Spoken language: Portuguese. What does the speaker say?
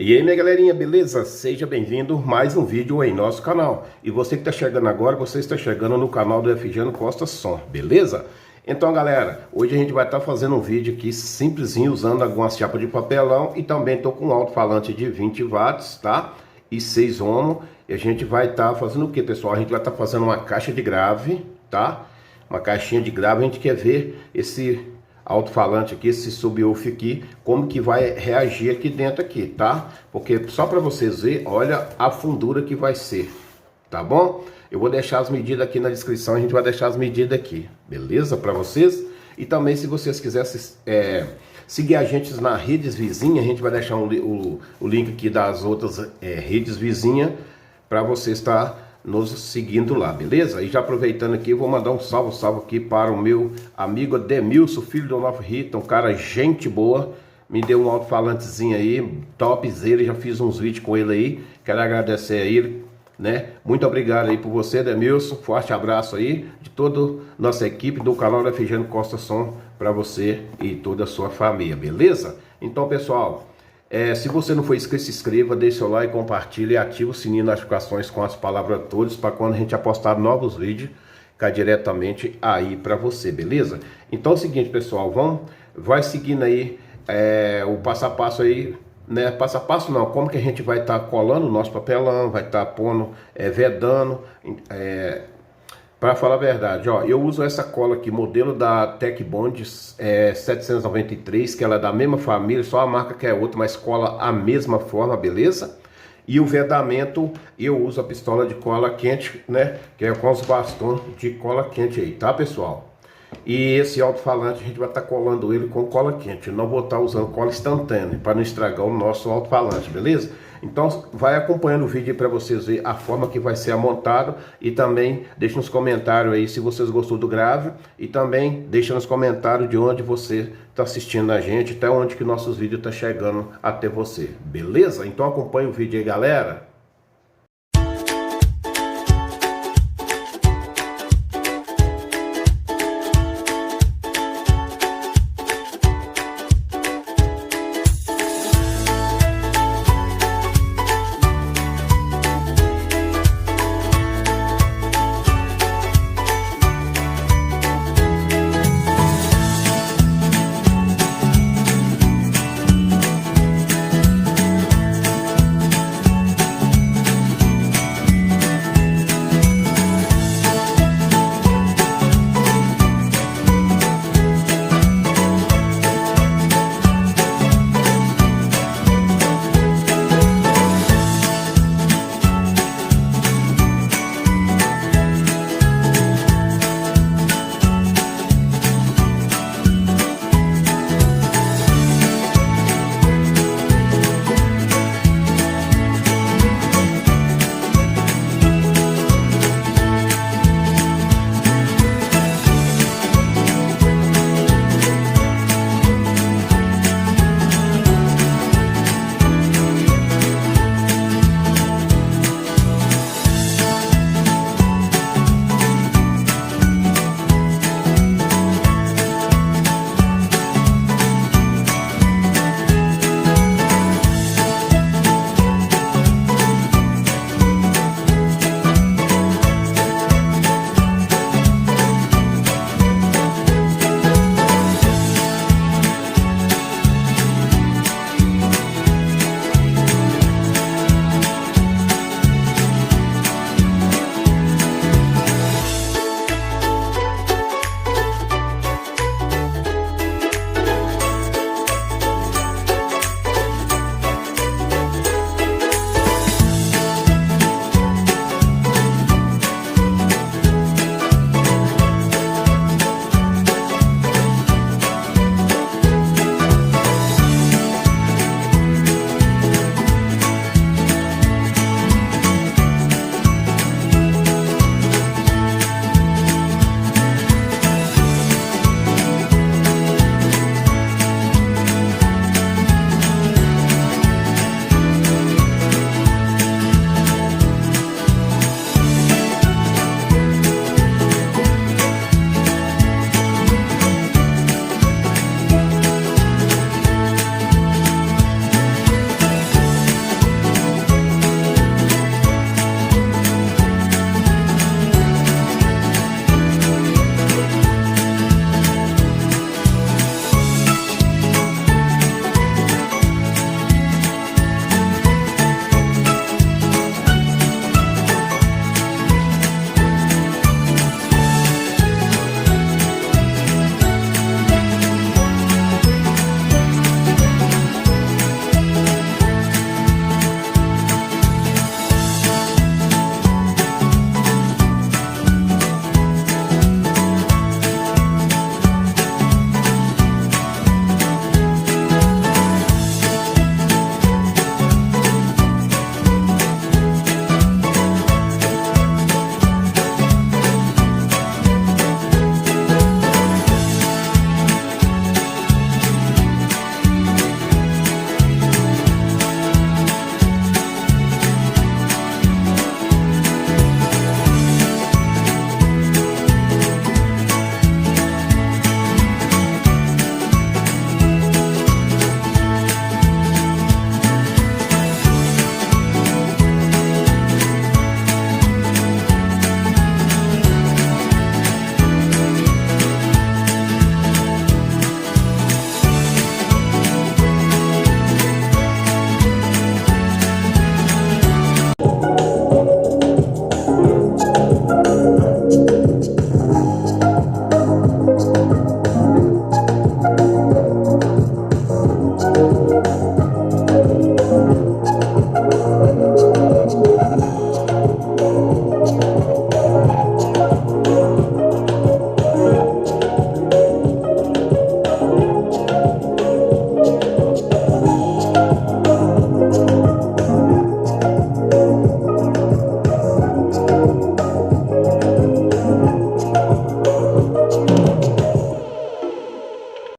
E aí, minha galerinha, beleza? Seja bem-vindo a mais um vídeo em nosso canal. E você que está chegando agora, você está chegando no canal do FG Costa Som, beleza? Então, galera, hoje a gente vai estar fazendo um vídeo aqui simplesinho, usando algumas chapas de papelão. E também estou com um alto-falante de 20 watts, tá? E 6 ohms. E a gente vai estar fazendo o que, pessoal? A gente vai estar fazendo uma caixa de grave, tá? Uma caixinha de grave. A gente quer ver esse alto-falante aqui, esse subwoofer aqui, como que vai reagir aqui dentro aqui, tá? Porque só para vocês verem, olha a fundura que vai ser, tá bom? Eu vou deixar as medidas aqui na descrição, a gente vai deixar as medidas aqui, beleza? Para vocês. E também, se vocês quisessem seguir a gente na redes vizinhas, a gente vai deixar o link aqui das outras redes vizinhas para você estar nos seguindo lá, beleza? E já aproveitando aqui, vou mandar um salve aqui para o meu amigo Ademilson, filho do Nova Rita, um cara gente boa, me deu um alto-falantezinho aí, topzera, já fiz uns vídeos com ele aí, quero agradecer a ele, né? Muito obrigado aí por você, Ademilson, forte abraço aí, de toda nossa equipe do canal da FG Costa Som, para você e toda a sua família, beleza? Então, pessoal, se você não for inscrito, se inscreva, deixe seu like, compartilhe e ative o sininho de notificações com as palavras todas para quando a gente apostar novos vídeos, cair diretamente aí para você, beleza? Então é o seguinte, pessoal, vai seguindo aí o passo a passo aí, né? Passo a passo não, como que a gente vai estar colando o nosso papelão, vai estar pondo, vedando, para falar a verdade, ó, eu uso essa cola aqui, modelo da Tech Bond 793, que ela é da mesma família, só a marca que é outra, mas cola a mesma forma, beleza? E o vedamento, eu uso a pistola de cola quente, né? Que é com os bastões de cola quente aí, tá, pessoal? E esse alto-falante a gente vai estar colando ele com cola quente, não vou estar usando cola instantânea, para não estragar o nosso alto-falante, beleza? Então vai acompanhando o vídeo aí para vocês verem a forma que vai ser amontado. E também deixa nos comentários aí se vocês gostou do grave. E também deixa nos comentários de onde você está assistindo a gente, até onde que nossos vídeos estão chegando até você, beleza? Então acompanha o vídeo aí, galera.